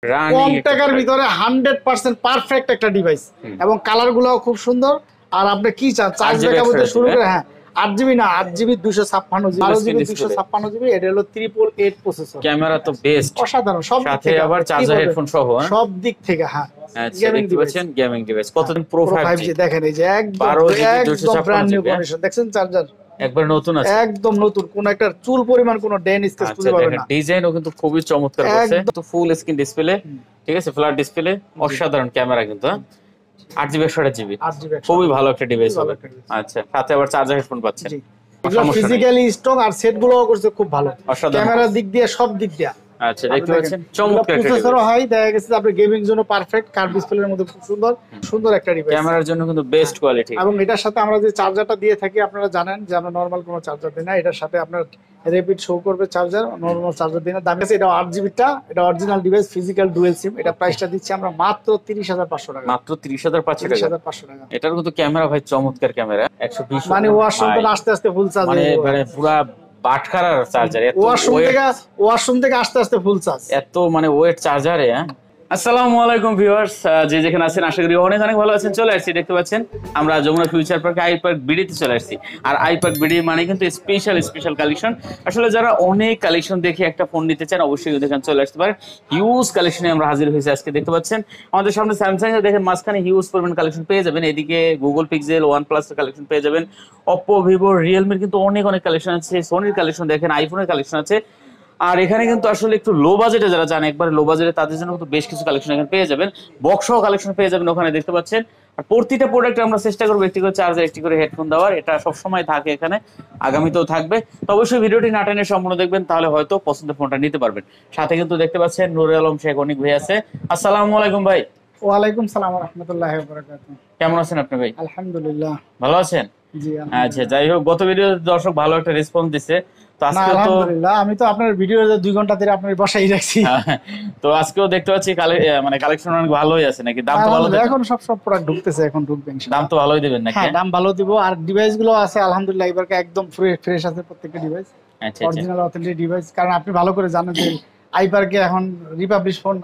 কম টাকার ভিতরে 100% পারফেক্ট একটা ডিভাইস এবং কালার গুলো খুব সুন্দর। আর আপনি কি চান চার্জ ব্যাকআপ থেকে শুরু করে, হ্যাঁ 8GB না 8GB 256GB 12GB 256GB, এটা হলো 888 প্রসেসর। ক্যামেরা তো বেস্ট, অসাধারণ, সব সাথে আবার চার্জার হেডফোন সহ সব দিক থেকে। হ্যাঁ গেমিং ডিভাইস, গেমিং ডিভাইস কতদিন প্রো 5G দেখেন, এই যে একদম ব্র্যান্ড নিউ কন্ডিশন দেখছেন, চার্জার একবার নতুন আছে, একদম নতুন, কোন একটা চুল পরিমাণ কোন ডেন স্কেচ খুঁজে পাবেন না। ডিজাইনও কিন্তু খুবই চমৎকার করছে, তো ফুল স্ক্রিন ডিসপ্লে, ঠিক আছে, ফ্ল্যাট ডিসপ্লে, অসাধারণ ক্যামেরা কিন্তু 8GB 128GB, খুবই ভালো একটা ডিভাইস হবে। আচ্ছা, সাথে আবার চার্জার হেডফোন পাচ্ছেন, ফিজিক্যালি স্ট্রং, আর সেট গুলোও করছে খুব ভালো, ক্যামেরার দিক দিয়ে সব দিক দিয়ে। আচ্ছা দেখতে পাচ্ছেন চমৎকার একটা প্রসেসরও হাই, দেখা গেছে আপনি গেমিং জন্য পারফেক্ট, কার্ভ ডিসপ্লের মধ্যে খুব সুন্দর সুন্দর একটা ডিভাইস, ক্যামেরার জন্য কিন্তু বেস্ট কোয়ালিটি। এবং এটার সাথে আমরা যে চার্জারটা দিয়ে থাকি আপনারা জানেন যে আমরা নরমাল কোনো চার্জার দিই না, এটার সাথে আপনার র্যাপিড শো করবে চার্জার, নরমাল চার্জার দিই না। দাম আছে, এটা 8GB টা, এটা অরিজিনাল ডিভাইস, ফিজিক্যাল ডুয়াল সিম। এটা প্রাইসটা দিচ্ছি আমরা মাত্র 30,500 টাকা, মাত্র 30,500 টাকা। এটার কিন্তু ক্যামেরা ভাই চমৎকার ক্যামেরা, 120 মানে ওয়াশরুম থেকে আস্তে আস্তে ফুল চার্জ, মানে পুরো বাটখারার চার্জার, ওয়াশরুম থেকে আস্তে আস্তে ফুল চার্জ, এত মানে ওয়েট চার্জারে। আসসালামু আলাইকুম ভিউয়ার্স, যে যেখানে আছেন আশা করি অনেক অনেক ভালো আছেন। চলে আসছি, দেখতে পাচ্ছেন আমরা যমুনা ফিউচার পার্কে আই পার্ক বিডিতে চলে আসছি। আর আই পার্ক বিডি মানে কিন্তু স্পেশাল কালেকশন। আসলে যারা অনেক কালেকশন দেখে একটা ফোন নিতে চান অবশ্যই এখানে চলে আসতে পারেন। হিউজ কালেকশনে আমরা হাজির হয়েছি আজকে। দেখতে পাচ্ছেন আমাদের সামনে স্যামসাং এর, দেখেন মাঝখানে হিউজ পরিমাণ কালেকশন পেয়ে যাবেন। এদিকে গুগল পিক্সেল, OnePlus এর কালেকশন পেয়ে যাবেন, অপ্পো, ভিভো, রিয়েলমির কিন্তু অনেক কালেকশন আছে, সোনির কালেকশন দেখেন, আইফোনের কালেকশন আছে। আর এখানে কিন্তু আসলে একটু লো বাজেটে যারা চান, একবার লো বাজেটে তাদের জন্য কিন্তু বেশ কিছু কালেকশন এখানে পেয়ে যাবেন, বক্স কালেকশন পেয়ে যাবেন ওখানে, দেখতে পাচ্ছেন। আর প্রতিটা প্রোডাক্টে আমরা চেষ্টা করবো একটি করে চার্জার, একটি করে হেডফোন দেওয়ার, এটা সবসময় থাকে এখানে, আগামীতেও থাকবে। তো অবশ্যই ভিডিওটি না টেনে সম্পূর্ণ দেখবেন, তাহলে হয়তো পছন্দের ফোনটা নিতে পারবেন। সাথে কিন্তু দেখতে পাচ্ছেন নুরুল আলম শেখ অনেক ভাই আছে। আসসালামু আলাইকুম ভাই। ওয়ালাইকুম সালাম ওয়া রাহমাতুল্লাহি ওয়া বারাকাতুহু। কেমন আছেন আপনি ভাই? আলহামদুলিল্লাহ, ভালো আছেন? জি আচ্ছা, যাই হোক, গত ভিডিওতে দর্শক ভালো একটা রেসপন্স দিছে, তো আজকে তো আলহামদুলিল্লাহ, আমি তো আপনার ভিডিও 2 ঘন্টা ধরে আপনার বসাই রাখছি। তো আজকেও দেখতে পাচ্ছি মানে কালেকশন অনেক ভালোই আছে নাকি? দাম তো ভালো দেন? এখন সব প্রোডাক্ট ঢুকতেছে, এখন ঢুকবে ইনশাআল্লাহ। দাম তো ভালোই দিবেন নাকি? হ্যাঁ, দাম ভালো দিব। আর ডিভাইস গুলো আছে আলহামদুলিল্লাহ এবারকে একদম ফ্রেশ আছে প্রত্যেকটা ডিভাইস, অরিজিনাল অথেন্টিক ডিভাইস। কারণ আপনি ভালো করে জানেন যে আই পার্কে এখন রিপাবলিশ ফোন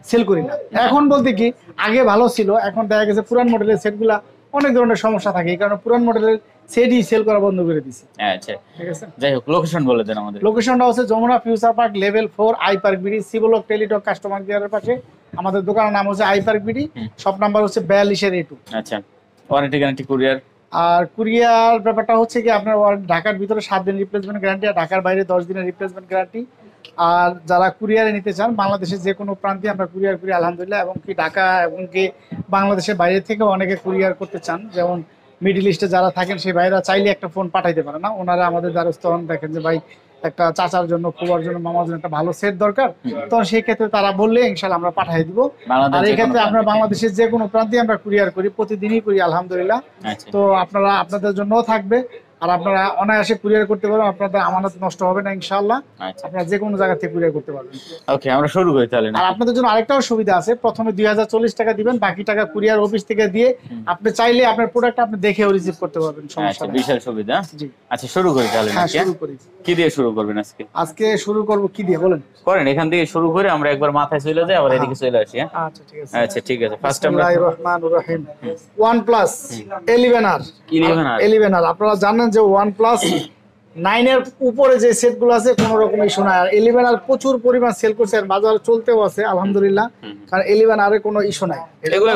সেল করি না। এখন বলতে কি, আগে ভালো ছিল, এখন দেখা গেছে পুরান মডেলের সেটগুলা অনেক ধরনের সমস্যা থাকে, এই কারণে পুরান মডেলের সেটই সেল করা বন্ধ করে দিছি। আচ্ছা ঠিক আছে, যাই হোক লোকেশন বলে দেন আমাদের। লোকেশনটা হচ্ছে Jamuna future park level 4, I park BD, C block, Teletalk customer কেয়ারের পাশে। আমাদের দোকানের নাম হচ্ছে I park BD, shop number হচ্ছে 42-A2। আচ্ছা, ওয়ারেন্টি গ্যারান্টি কুরিয়ার? আর কুরিয়ার ব্যাপারটা হচ্ছে কি, আপনার ঢাকার ভিতরে 7 দিন রিপ্লেসমেন্ট গ্যারান্টি, আর ঢাকার বাইরে 10 দিনের রিপ্লেসমেন্ট গ্যারান্টি। আর যারা কুরিয়ারে নিতে চান, বাংলাদেশের যে কোনো প্রান্তে আমরা কুরিয়ার করি আলহামদুলিল্লাহ। এবং কি ঢাকা এবং কি বাংলাদেশের বাইরে থেকে অনেকে কুরিয়ার করতে চান, যেমন মিডল ইস্টে যারা থাকেন সেই ভাইরা চাইলে একটা ফোন পাঠাইতে পারে না, ওনারা আমাদের দ্বারস্থ হন। দেখেন যে ভাই একটা চাচার জন্য, ফুয়ার জন্য, মামার জন্য একটা ভালো সেট দরকার, তখন সেই ক্ষেত্রে তারা বললে ইনশাআল্লাহ আমরা পাঠিয়ে দিব। আর এই ক্ষেত্রে আমরা বাংলাদেশের যে কোনো প্রান্তে আমরা কুরিয়ার করি, প্রতিদিনই করি আলহামদুলিল্লাহ। তো আপনাদের জন্যও থাকবে, আর আপনারা অনায়াসে কুরিয়ার করতে পারবেন, আপনাদের আমানত নষ্ট হবে না ইনশাআল্লাহ। আপনারা যে কোনো জায়গা থেকে কুরিয়ার করতে পারবেন। ওকে, আমরা শুরু করি তাহলে। আর আপনাদের জন্য আরেকটাও সুবিধা আছে, প্রথমে 2040 টাকা দিবেন, বাকি টাকা কুরিয়ার অফিস থেকে দিয়ে আপনি চাইলে আপনার প্রোডাক্ট আপনি দেখেও রিসিভ করতে পারবেন, সমস্যা নেই। বিশাল সুবিধা। জি, আচ্ছা শুরু করি তাহলে। হ্যাঁ শুরু করি। কি দিয়ে শুরু করবেন আজকে? আজকে শুরু করব কি দিয়ে বলেন? করেন, এখান থেকে শুরু করে আমরা একবার মাথায় চলে যাই, আবার এদিকে চলে আসি। আচ্ছা ঠিক আছে। আচ্ছা ঠিক আছে, ফার্স্ট আমরা বিসমিল্লাহির রহমানির রহিম। OnePlus 11R আপনারা জানেন যে OnePlus 9 এর উপরে যে সেটগুলো আছে কোনো রকম ইস্যু নাই। আর 11R প্রচুর পরিমাণ সেল করছে, আর বাজারে চলতেও আছে আলহামদুলিল্লাহ, কারণ 11R এর কোনো ইস্যু নাই। এগুলো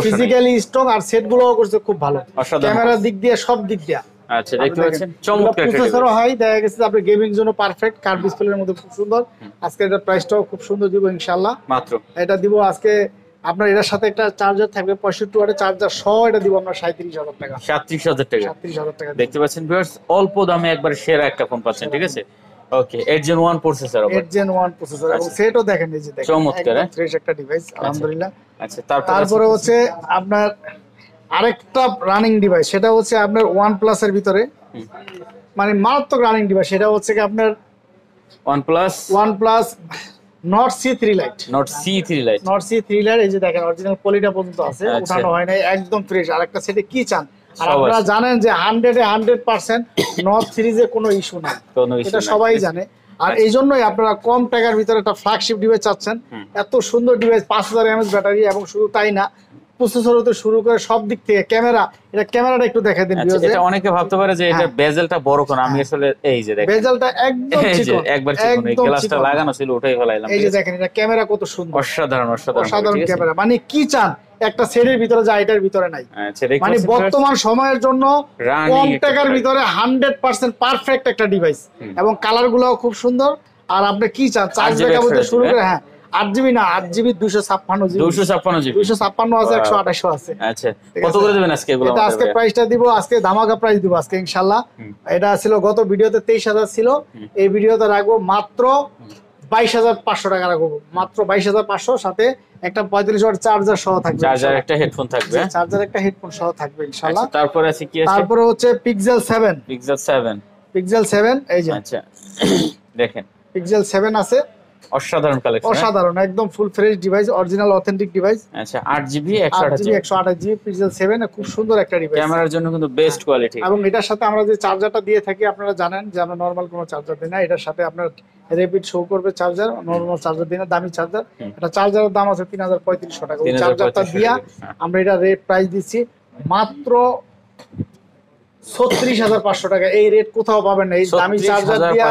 ফিজিক্যালি স্ট্রং, আর সেটগুলোও করছে খুব ভালো, ক্যামেরার দিক দিয়ে সব দিক দিয়ে। আচ্ছা দেখতে পাচ্ছেন চমৎকার প্রসেসরও হাই, দেখা গেছে আপনি গেমিং জন্য পারফেক্ট, কার্ভ ডিসপ্লের মধ্যে খুব সুন্দর। আজকে এটা প্রাইসটাও খুব সুন্দর দিব ইনশাআল্লাহ। মাত্র এটা দিব আজকে আপনার, এর সাথে একটা চার্জার থাকবে 65 ওয়াটের চার্জার সহ, এটা দিব আমরা 37,000 টাকা। 37,000 টাকা, 37,000 টাকা দেখতে পাচ্ছেন ভিউয়ার্স, অল্প দামে একবার সেরা একটা ফোন পাচ্ছেন, ঠিক আছে। ওকে, 8 Gen 1 প্রসেসর, 8 Gen 1 প্রসেসর, এবং সেটও দেখেন, এই যে দেখেন চমৎকার ফ্রেশ একটা ডিভাইস আলহামদুলিল্লাহ। আচ্ছা, তারপরে হচ্ছে আপনার আরেকটা রানিং ডিভাইস, সেটা হচ্ছে আপনার OnePlus এর ভিতরে মানে মারাত্মক রানিং ডিভাইস, সেটা হচ্ছে কি আপনার OnePlus Nord C3 Lite। Nord C3 Lite, এই যে দেখেন অরিজিনাল পলিটা পর্যন্ত আছে, উঠানো হয় নাই, একদম ফ্রেশ। আরেকটা সেটে কি চান, আর আপনারা জানেন যে 100% Nord সিরিজে কোনো ইস্যু নাই, এটা সবাই জানে। আর এই জন্যই আপনারা কম টাকার ভিতরে একটা ফ্ল্যাগশিপ ডিভাইস চাচ্ছেন। এত সুন্দর ডিভাইস, 5000 mAh ব্যাটারি, এবং শুধু তাই না, প্রসেসর হতে শুরু করে সব দিক থেকে ক্যামেরা, এটা ক্যামেরাটা একটু দেখাই দিন। এটা অনেকে ভাবতে পারে যে এটা বেজেলটা বড় কোন, আমি আসলে এই যে দেখেন বেজেলটা একদম চিকন, একবার চিকন, এই গ্লাসটা লাগানো ছিল উঠাই ফেলাইলাম। এই যে দেখেন এটা ক্যামেরা কত সুন্দর, অসাধারণ অসাধারণ অসাধারণ ক্যামেরা। মানে কি চান একটা সেটের ভিতরে যা এটার ভিতরে নাই। মানে বর্তমান সময়ের জন্য কম টাকার ভিতরে 100% পারফেক্ট একটা ডিভাইস, এবং কালার গুলাও খুব সুন্দর। আর আপনি কি চান, চার্জ ব্যাকআপ হতে শুরু করে, হ্যাঁ 8GB না 8GB 256GB 256 আছে, 128 আছে। আচ্ছা কত করে দিবেন আজকে এগুলো? এটা আজকে প্রাইসটা দিব, আজকে ধামাকা প্রাইস দিব আজকে ইনশাআল্লাহ। এটা ছিল গত ভিডিওতে 23000 ছিল, এই ভিডিওতে রাখবো মাত্র 22500 টাকা রাখবো, মাত্র 22500, সাথে একটা 45 ওয়াট চার্জার সহ থাকবে, চার্জার একটা হেডফোন থাকবে, চার্জার একটা হেডফোন সহ থাকবে ইনশাআল্লাহ। তারপরে আছে কি আছে? তারপরে হচ্ছে পিক্সেল 7, পিক্সেল 7 এই যে আচ্ছা দেখেন পিক্সেল 7 আছে, অসাধারণ কালেকশন, অসাধারণ একদম full fresh device, original authentic device. আচ্ছা 8GB 128GB পিক্সেল 7 খুব সুন্দর একটা ডিভাইস, ক্যামেরার জন্য কিন্তু বেস্ট কোয়ালিটি। এবং এটার সাথে আমরা যে চার্জারটা দিয়ে থাকি আপনারা জানেন যে আমরা নরমাল কোনো চার্জার দিই না, এটার সাথে আপনার র্যাপিড শো করবে চার্জার, নরমাল চার্জার দিই না, দামি চার্জার। এটা চার্জারের দাম আছে 3500 টাকা। ওই চার্জারটা দিয়া আমরা এটা রেট প্রাইস দিচ্ছি মাত্র 36500 টাকা। এই রেট কোথাও পাবেন না, এই দামি চার্জার দিয়া,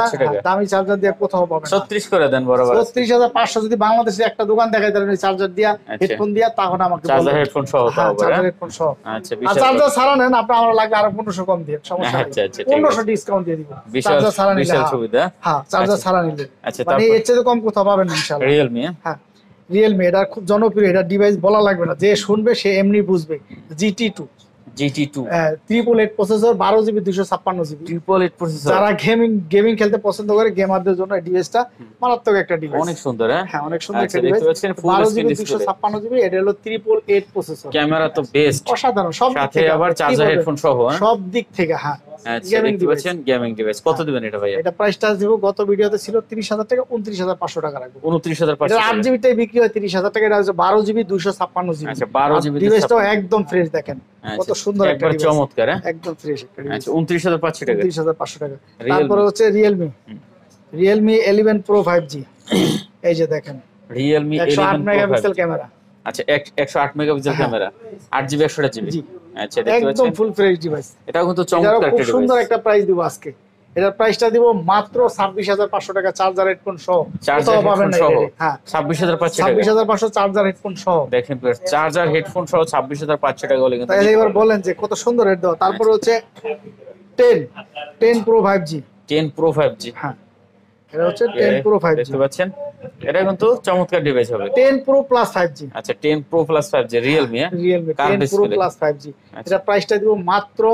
দামি চার্জার দিয়া কোথাও পাবেন না। 36 করে দেন বরাবর, 36500 যদি বাংলাদেশে একটা দোকান দেখাই দেন এই চার্জার দিয়া, হেডফোন দিয়া, তখন আমাকে চার্জার হেডফোন সহ দাও, চার্জার হেডফোন সহ। আচ্ছা আর চার্জার ছাড়া নেন আপনি, আমরা লাগবে আরো 1500 কম দিয়ে, সমস্যা নেই, 1500 ডিসকাউন্ট দিয়ে দিব চার্জার ছাড়া নিলে। বিশাল সুবিধা, হ্যাঁ চার্জার ছাড়া নিলে। আচ্ছা মানে এর চেয়ে কম কোথাও পাবেন না ইনশাআল্লাহ। রিয়েলমি, হ্যাঁ রিয়েলমি, এটা খুব জনপ্রিয়, এটা ডিভাইস বলা লাগবে না, যে শুনবে সে এমনি বুঝবে। GT2 888 processor, 12GB 256GB, 888 processor. যারা গেমিং খেলতে পছন্দ করে, গেমারদের জন্য এই ডিভাইসটা মারাত্মক একটা ডিভাইস, অনেক সুন্দর। হ্যাঁ অনেক সুন্দর একটা ডিভাইস, 12GB 256GB, এটা হলো 888 প্রসেসর। ক্যামেরা তো বেস্ট, অসাধারণ, সব দিক সাথে থেকে, আবার চার্জার হেডফোন সহ, সব দিক থেকে। হ্যাঁ গেমিং ডিভাইস। কত দিবেন এটা ভাইয়া? এটা প্রাইসটা দিব, গত ভিডিওতে ছিল 30000 টাকা, 29500 টাকা রাখবো। 29500 এটা 8GB টাই বিক্রি হয় 30000 টাকা, এটা হচ্ছে 12GB 256GB। আচ্ছা 12GB ডিভাইসটাও একদম ফ্রেশ, দেখেন কত সুন্দর একটা ডিভাইস, চমৎকার, একদম ফ্রেশ একটা ডিভাইস। আচ্ছা 29500 টাকা, 29500 টাকা। তারপরে হচ্ছে Realme 11 Pro 5G, এই যে দেখেন Realme 108 মেগাপিক্সেল ক্যামেরা। আচ্ছা 108 মেগাপিক্সেল ক্যামেরা, 8GB 128GB। আচ্ছা দেখতে পাচ্ছেন একদম ফুল ফ্রেশ ডিভাইস, এটাও কিন্তু চমৎকার একটা ডিভাইস। সুন্দর একটা প্রাইস দিব আজকে, এটার প্রাইসটা দিব মাত্র 26500 টাকা, চার্জার হেডফোন সহ। চার্জার হেডফোন সহ, হ্যাঁ 26500 টাকা, 26500 চার্জার হেডফোন সহ। দেখেন চার্জার হেডফোন সহ 26500 টাকা হলে কিন্তু তাহলে এবার বলেন যে কত সুন্দর রেট দাও। তারপর হচ্ছে 10 Pro 5G, 10 Pro 5G, হ্যাঁ এটা হচ্ছে 10 Pro 5G, দেখতে পাচ্ছেন এটা কিন্তু চমৎকার ডিভাইস হবে। 10 Pro Plus 5G, আচ্ছা 10 Pro Plus 5G Realme, Realme 10 Pro Plus 5G, এটা প্রাইসটা দিব মাত্র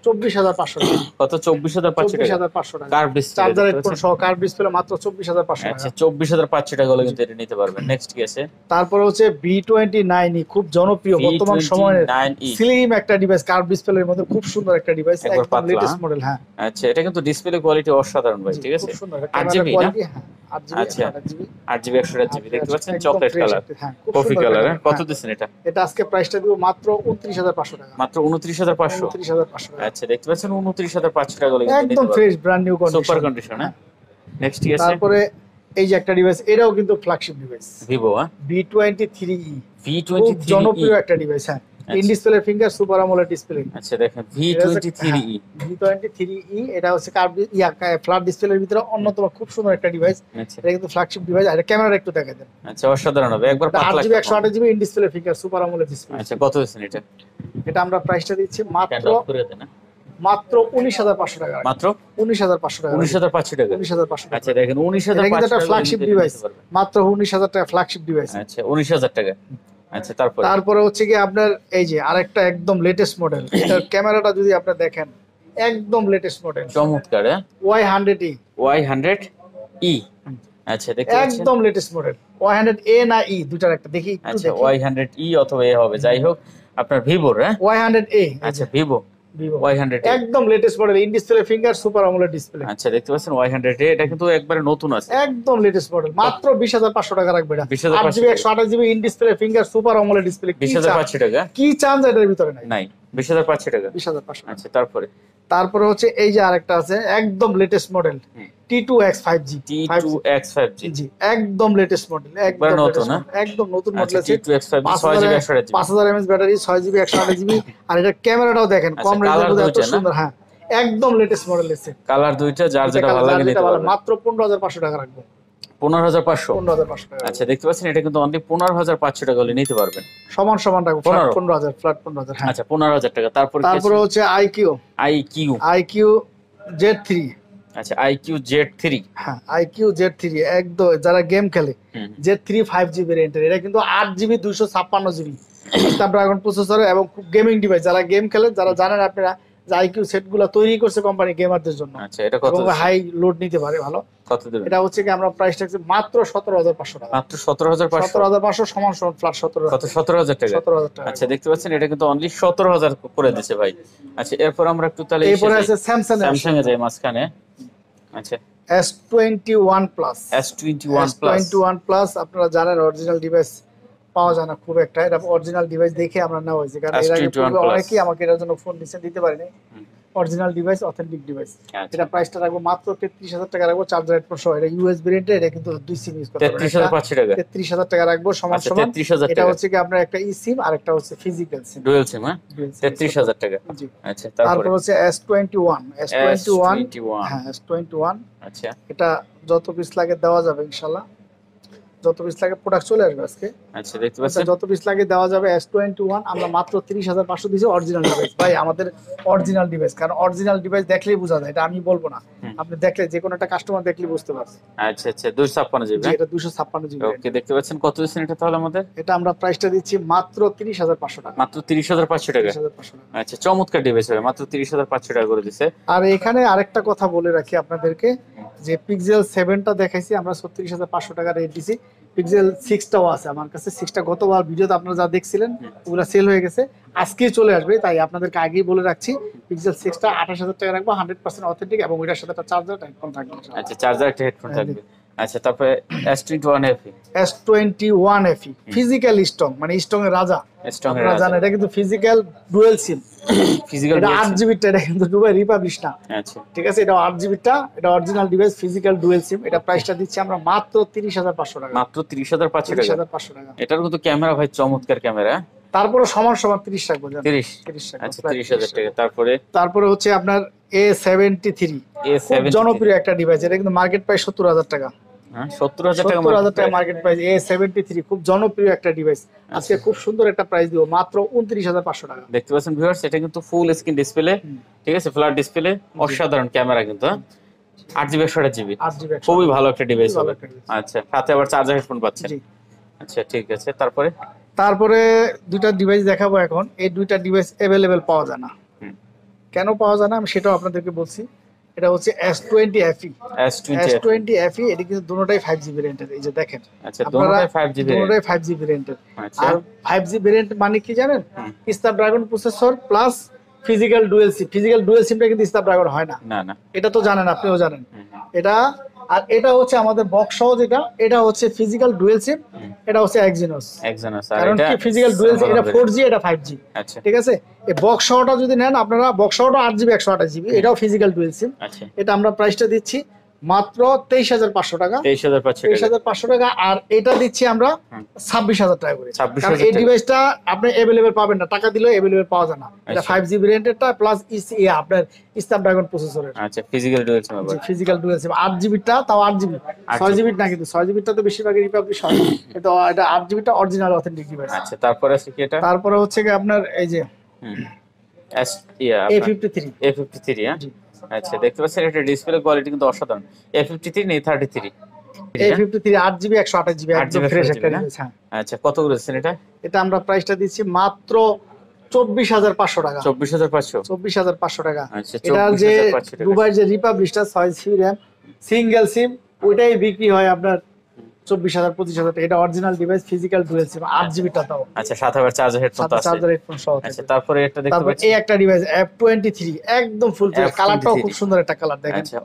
24500 টাকা। কত? 24500 টাকা, 24500 টাকা, কার্ভ ডিসপ্লে, চার্জার হেডফোন সহ কার্ভ ডিসপ্লে, মাত্র 24500 টাকা। আচ্ছা 24500 টাকা হলে কিন্তু এটা নিতে পারবেন। নেক্সট কি আছে? তারপর হচ্ছে V29e, খুব জনপ্রিয় বর্তমান সময়ের স্লিম একটা ডিভাইস, কার্ভ ডিসপ্লের মধ্যে খুব সুন্দর একটা ডিভাইস, একদম লেটেস্ট মডেল। হ্যাঁ আচ্ছা এটা কিন্তু ডিসপ্লে কোয়ালিটি অসাধারণ ভাই, ঠিক আছে। 8GB না, 8GB 128GB, দেখতে পাচ্ছেন চকলেট কালার, কফি কালার। কত দিচ্ছেন এটা? এটা আজকে প্রাইসটা দিব মাত্র 29500 টাকা, মাত্র 29500। 29500 টাকা। আচ্ছা দেখতে পাচ্ছেন 29500 টাকা হলে একদম fresh brand new condition, super condition. হ্যাঁ নেক্সট কি আছে? তারপরে এই যে একটা ডিভাইস, এটাও কিন্তু flagship device, Vivo V23e, V23e, জনপ্রিয় একটা ডিভাইস। হ্যাঁ in display finger super AMOLED display. আচ্ছা দেখেন V23e, V23e, এটা হচ্ছে কার্ভ ফ্ল্যাট ডিসপ্লের ভিতরে অন্যতম খুব সুন্দর একটা ডিভাইস। এটা কিন্তু ফ্ল্যাগশিপ ডিভাইস, আর ক্যামেরা একটু দেখাই দেন। আচ্ছা অসাধারণ হবে, একবার 8GB 128GB in display finger super AMOLED display. আচ্ছা কত দিচ্ছেন এটা? এটা আমরা প্রাইসটা দিচ্ছি মাত্র করে দেন, মাত্র 19500 টাকা, মাত্র 19500 টাকা, 19500 টাকা, 19500 টাকা। আচ্ছা দেখেন 19500 এটা একটা টাকা ফ্ল্যাগশিপ ডিভাইস, মাত্র 19000 টাকা ফ্ল্যাগশিপ ডিভাইস। আচ্ছা 19000 টাকা। আচ্ছা তারপরে হচ্ছে কি আপনার এই যে আরেকটা একদম লেটেস্ট মডেল, এটার ক্যামেরাটা যদি আপনি দেখেন একদম লেটেস্ট মডেল, চমৎকার। Y100e, Y100e, আচ্ছা দেখতে পাচ্ছেন একদম লেটেস্ট মডেল। Y100a না e, দুটার একটা দেখি একটু আচ্ছা দেখি। Y100e অথবা a হবে, যাই হোক আপনার Vivo। হ্যাঁ Y100a, আচ্ছা Vivo Y100 একদম latest model, in display finger super AMOLED display. আচ্ছা দেখতে পাচ্ছেন Y100a, এটা কিন্তু একবারে নতুন আছে, একদম লেটেস্ট মডেল, মাত্র 20500 টাকা রাখবে। এটা 20500 8GB 128GB in display finger super AMOLED display. 20500 টাকা, কি চান এটার ভিতরে নাই 20500 টাকা। 20500। আচ্ছা তারপরে হচ্ছে এই যে আরেকটা আছে একদম লেটেস্ট মডেল, T2X5G T2X5G জি একদম লেটেস্ট মডেল, একবার নতুন না? একদম নতুন মডেল আচ্ছা আছে। T2X5G 6GB 128GB 5000 mAh battery, 6GB 128GB। আর এটা ক্যামেরাটাও দেখেন আচ্ছা, কম রেঞ্জের colour মধ্যে এত দুইটা না? সুন্দর। হ্যাঁ একদম লেটেস্ট মডেল এসেছে। কালার দুইটা, যার যেটা ভালো লাগে নিতে পারবেন। মাত্র 15500 টাকা রাখবো। 15500 15500 টাকা। আচ্ছা, দেখতে পাচ্ছেন এটা কিন্তু অনলি 15500 টাকা হলে নিতে পারবেন। সমান সমান রাখবো, 15,000 15000 ফ্ল্যাট 15000। হ্যাঁ আচ্ছা 15000 টাকা। তারপরে তারপরে হচ্ছে IQ IQ Z3। আচ্ছা IQ Z3 হ্যাঁ IQ Z3 একদম যারা গেম খেলে, Z3 5G ভেরিয়েন্টের। এটা কিন্তু 8GB 256GB স্ন্যাপড্রাগন প্রসেসর এবং খুব গেমিং ডিভাইস। যারা গেম খেলে, যারা জানেন আপনারা যে IQ সেটগুলো তৈরি করছে কোম্পানি গেমারদের জন্য। আচ্ছা এটা কত? হাই লোড নিতে পারে ভালো। কত দেবেন? এটা হচ্ছে কি আমরা প্রাইস রাখছি মাত্র 17500 টাকা। মাত্র 17500। 17500 সমান সমান ফ্ল্যাট 17000। কত? 17000 টাকা। 17000 টাকা। আচ্ছা দেখতে পাচ্ছেন এটা কিন্তু অনলি 17000 করে দিয়েছে ভাই। আচ্ছা এরপর আমরা একটু তাহলে এরপরে আছে স্যামসাং এ যাই মাঝখানে। আচ্ছা S21 প্লাস। S21 প্লাস আপনারা জানেন অরিজিনাল ডিভাইস পাওয়া যায় না খুব একটা। এটা অরিজিনাল ডিভাইস দেখে আমরা নেওয়া হয়েছে, কারণ এর আগে অনেকেই আমাকে এটার জন্য ফোন দিতে পারেনি। Original device, authentic device. এটা প্রাইসটা রাখবো মাত্র 33000 টাকা রাখবো, চার্জার হেডফোন সহ। এটা ইউএস ভেরিয়েন্টের, এটা কিন্তু 2 সিম ইউজ করতে পারবেন। 33000 টাকা। 33000 টাকা রাখবো সমান সমান। এটা হচ্ছে কি আপনার একটা ই সিম আর একটা হচ্ছে ফিজিক্যাল সিম, ডুয়াল সিম। হ্যাঁ 33000 টাকা। জি। আচ্ছা তারপর হচ্ছে S21। হ্যাঁ S21। আচ্ছা এটা যত পিস লাগে দেওয়া যাবে ইনশাআল্লাহ, যত পিস লাগে প্রোডাক্ট চলে আসবে আজকে। আচ্ছা দেখতে পাচ্ছেন যত পিস লাগে দেওয়া যাবে। S21 আমরা মাত্র 30500 দিয়েছি। অরিজিনাল ডিভাইস ভাই, আমাদের অরিজিনাল ডিভাইস, কারণ অরিজিনাল ডিভাইস দেখলেই বোঝা যায়। এটা আমি বলবো না, আপনি দেখলে যে কোনো একটা কাস্টমার দেখলে বুঝতে পারবে। আচ্ছা আচ্ছা 256GB। এটা 256GB। ওকে দেখতে পাচ্ছেন কত দিচ্ছেন এটা তাহলে আমাদের? এটা আমরা প্রাইসটা দিচ্ছি মাত্র 30500 টাকা। মাত্র 30500 টাকা। 30500 টাকা। আচ্ছা চমৎকার ডিভাইস হবে, মাত্র 30500 টাকা করে দিছে। আর এখানে আরেকটা কথা বলে রাখি আপনাদেরকে, যে পিক্সেল 7টা দেখাইছি আমরা 36500 টাকা রেট দিছি। পিক্সেল 6টাও আছে আমার কাছে। 6টা গতবার ভিডিওতে আপনারা যা দেখছিলেন ওগুলা সেল হয়ে গেছে, আজকেই চলে আসবে। তাই আপনাদেরকে আগেই বলে রাখছি, পিক্সেল 6টা 28000 টাকা রাখবো, 100% অথেন্টিক, এবং ওইটার সাথে একটা চার্জার হেডফোন থাকবে। আচ্ছা চার্জার একটা হেডফোন থাকবে। আচ্ছা তারপরে S21 FE। S21 FE physical strong, মানে স্ট্রং এর রাজা। আপনারা জানেন এটা কিন্তু ফিজিক্যাল ডুয়াল সিম। ফিজিক্যাল এটা 8GB টা, এটা কিন্তু দুবাই রিপাবলিশ না। আচ্ছা ঠিক আছে, এটা 8GB টা, এটা অরিজিনাল ডিভাইস, ফিজিক্যাল ডুয়াল সিম। এটা প্রাইসটা দিচ্ছি আমরা মাত্র 30500 টাকা। মাত্র 30500 টাকা। 30500 টাকা। এটার কিন্তু ক্যামেরা ভাই চমৎকার ক্যামেরা। তারপরে সমান সমান 30 রাখবো। 30 টাকা। আচ্ছা 30000 টাকা। তারপরে হচ্ছে আপনার A73। খুব জনপ্রিয় একটা ডিভাইস। এটা কিন্তু মার্কেট প্রাইস 70000 টাকা। হ্যাঁ 70000 টাকা। 70000 টাকা মার্কেট প্রাইস। A73 খুব জনপ্রিয় একটা ডিভাইস। আজকে খুব সুন্দর একটা প্রাইস দিব, মাত্র 29500 টাকা। দেখতে পাচ্ছেন ভিউয়ার্স, এটা কিন্তু ফুল স্ক্রিন ডিসপ্লে, ঠিক আছে, ফ্ল্যাট ডিসপ্লে, অসাধারণ ক্যামেরা কিন্তু। 8GB 128GB, খুবই ভালো একটা ডিভাইস হবে। আচ্ছা সাথে আবার চার্জার হেডফোন পাচ্ছেন। আচ্ছা ঠিক আছে। তারপরে দুইটা ডিভাইস দেখাবো এখন। এই দুইটা ডিভাইস अवेलेबल পাওয়া যায় না। কেন পাওয়া যায় না আমি সেটাও আপনাদেরকে বলছি। এটা হচ্ছে S20 FE। S20 FE এটা কিন্তু দুটোটাই 5G ভেরিয়েন্টের। এই যে দেখেন, আচ্ছা দুটোটাই 5G ভেরিয়েন্টের। আচ্ছা আর 5G ভেরিয়েন্ট মানে কি জানেন? Snapdragon processor plus physical dual SIM. Physical dual সিমটা কিন্তু স্ন্যাপড্রাগন হয় না। না এটা তো জানেন, আপনিও জানেন এটা। আর এটা হচ্ছে আমাদের বক্স সহ যেটা, এটা হচ্ছে ফিজিক্যাল ডুয়াল সিম, এটা হচ্ছে এক্সিনোস। কারণ কি ফিজিক্যাল ডুয়াল সিম, এটা 4G, এটা 5G। আচ্ছা ঠিক আছে, এই বক্স সহটা যদি নেন আপনারা, বক্স সহটা 8GB 128GB, এটাও ফিজিক্যাল ডুয়াল সিম। আচ্ছা এটা আমরা প্রাইসটা দিচ্ছি মাত্র 23500 টাকা। 23500 টাকা। আর এটা দিচ্ছি আমরা 26000 টাকা করে। কারণ এই ডিভাইসটা আপনি अवेलेबल পাবেন না, টাকা দিলে अवेलेबल পাওয়া যায় না। এটা 5G ভেরিয়েন্টটা প্লাস আপনার স্ন্যাপড্রাগন প্রসেসরের। আচ্ছা physical dual SIM. Physical dual সিম 8GB টা, তাও 8GB, 6GB না কিন্তু। 6GB টা তো বেশিরভাগ রিপাবলিশ হয়। এটা 8GB টা অরিজিনাল অথেন্টিক ডিভাইস। আচ্ছা তারপরে আছে কি এটা? তারপরে হচ্ছে কি আপনার এই যে A53। হ্যাঁ আচ্ছা দেখতে পাচ্ছেন এটা ডিসপ্লে কোয়ালিটি কিন্তু অসাধারণ। A53 নেই 33। A53 8GB 128GB একদম ফ্রেশ একটা ডিভাইস। হ্যাঁ আচ্ছা কত করেছেন এটা? এটা আমরা প্রাইসটা দিচ্ছি মাত্র 24500 টাকা। 24500 টাকা। আচ্ছা এটা যে দুবাই যে রিপাবলিশটা 6GB RAM সিঙ্গেল সিম, ওইটাই বিক্রি হয় আপনার 24000 25000 টাকা। এটা অরিজিনাল ডিভাইস, ফিজিক্যাল ডুয়াল সিম, 8GB টা তাও। আচ্ছা সাথে আবার চার্জার হেডফোন তো আছে। চার্জার হেডফোন সহ। আচ্ছা তারপরে এটা দেখতে পাচ্ছি এই একটা ডিভাইস F23 একদম ফুল ফ্রেশ, কালারটাও খুব সুন্দর একটা কালার দেখেন। আচ্ছা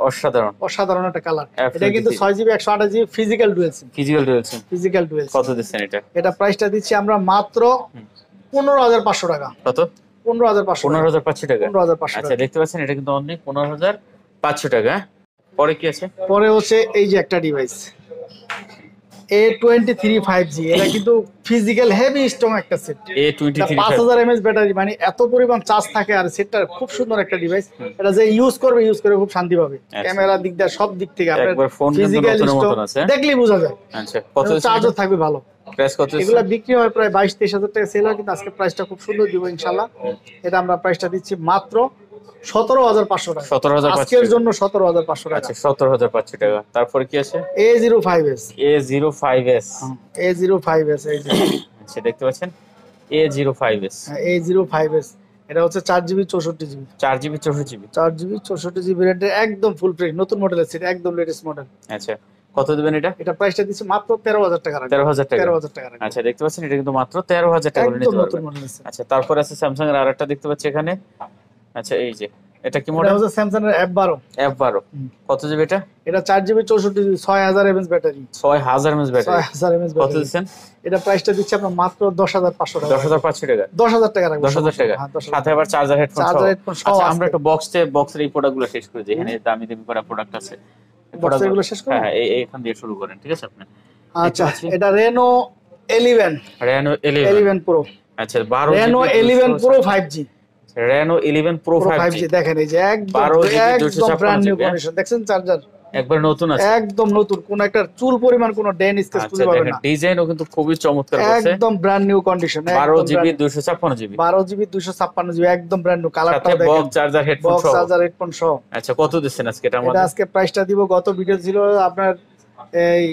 অসাধারণ একটা কালার। এটা কিন্তু 6GB 128GB physical dual SIM. Physical dual সিম। কত দিচ্ছেন এটা? এটা প্রাইসটা দিচ্ছি আমরা মাত্র 15500 টাকা। কত? 15500 টাকা। 15500 আচ্ছা দেখতে পাচ্ছেন এটা কিন্তু অনলি 15500 টাকা। পরে কি আছে? পরে হচ্ছে এই যে একটা ডিভাইস A23 5G, এটা কিন্তু ফিজিক্যাল হেভি স্ট্রং একটা সেট। A23 5000 mAh ব্যাটারি, মানে এত পরিমাণ চার্জ থাকে, আর সেটটা খুব সুন্দর একটা ডিভাইস। এটা যে ইউজ করে খুব শান্তি পাবে, ক্যামেরা দিক দিয়ে সব দিক থেকে আপনার ফিজিক্যাল স্ট্রং দেখলেই বোঝা যায়। আচ্ছা, কত চার্জও থাকবে ভালো। প্রাইস কত? এগুলা বিক্রি হয় প্রায় 22-23 হাজার টাকা সেল হয়, কিন্তু আজকে প্রাইসটা খুব সুন্দর দিব ইনশাআল্লাহ। এটা আমরা প্রাইসটা দিচ্ছি মাত্র 17,500 টাকা। 17,500 আজকের জন্য 17,500 টাকা। আচ্ছা, 17,500 টাকা। তারপরে কি আছে? A05s। A05s। A05s এই যে আচ্ছা, দেখতে পাচ্ছেন A05s। A05s, এটা হচ্ছে 4GB 64GB। 4GB 64GB। 4GB 64GB রেটের একদম ফুল ফ্রেশ নতুন মডেলের সেট, একদম লেটেস্ট মডেল। আচ্ছা, কত দিবেন এটা? এটা প্রাইসটা দিচ্ছি মাত্র 13,000 টাকা। 13,000 টাকা। 13,000 টাকা। আচ্ছা, দেখতে পাচ্ছেন এটা কিন্তু মাত্র 13,000 টাকা করে নিতে একদম নতুন পারবেন। মডেল আছে। আচ্ছা, তারপর আছে স্যামসাং এর আরেকটা দেখতে পাচ্ছি এখানে। আচ্ছা, এই যে এটা কি এটা মডেল? হচ্ছে স্যামসাং এর F12। F12। কত জিবি এটা? এটা 4GB 64GB 6000 mAh battery. 6000 mAh battery. 6000 mAh কত ব্যাটারি। দিচ্ছেন? এটা প্রাইসটা দিচ্ছি আপনার মাত্র 10,500 টাকা। 10,500 টাকা। 10,000 টাকা রাখবো। 10,000 টাকা। হ্যাঁ, 10,000 সাথে আবার চার্জার হেডফোন সহ। চার্জার হেডফোন সহ আচ্ছা, আছে। আমরা একটু বক্সের এই প্রোডাক্টগুলো শেষ করে দিই। এখানে দামি দামি করা প্রোডাক্ট আছে। বক্সের এগুলো শেষ করব? হ্যাঁ, এইখান দিয়ে শুরু করেন, ঠিক আছে আপনি? আচ্ছা, এটা Reno 11। Reno 11। 11 Pro। আচ্ছা, 12 Reno 11 Pro 5G। Reno 11 Pro 5G। দেখেন এই যে একদম 12GB ব্র্যান্ড নিউ কন্ডিশন। দেখছেন চার্জার একবার নতুন আছে, একদম নতুন, কোন একটা চুল পরিমাণ কোন ডেন স্কেচ খুঁজে পাবেন না। ডিজাইনও কিন্তু খুবই চমৎকার আছে, একদম brand new condition. 12GB 256GB। 12GB 256GB একদম ব্র্যান্ড নিউ। কালারটা দেখেন, বক্স চার্জার হেডফোন বক্স সহ। চার্জার হেডফোন সহ। আচ্ছা, কত দিচ্ছেন আজকে এটা এটা আমাদের? আজকে প্রাইসটা দিব, গত ভিডিও ছিল আপনার এই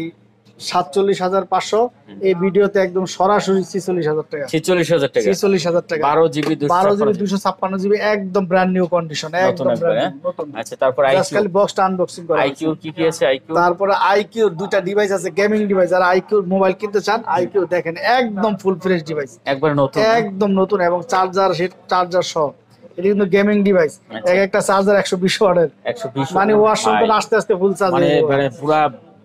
47,500, এই ভিডিওতে একদম সরাসরি 46,000 টাকা। 46,000 টাকা। 46,000 টাকা। 12GB 256GB একদম ব্র্যান্ড নিউ কন্ডিশন, একদম ব্র্যান্ড নতুন। আচ্ছা, তারপর জাস্ট খালি বক্সটা আনবক্সিং করা। আইকিউ কি আছে? আইকিউ, তারপরে আইকিউ দুইটা ডিভাইস আছে, গেমিং ডিভাইস। আর আইকিউ মোবাইল কিনতে চান, আইকিউ দেখেন একদম ফুল ফ্রেশ ডিভাইস, একবার নতুন, একদম নতুন, এবং চার্জার চার্জার সহ। এটা কিন্তু গেমিং ডিভাইস। এক একটা চার্জার 120 ওয়াটের, 120, মানে ওয়াশরুম থেকে আস্তে আস্তে ফুল চার্জ, মানে পুরো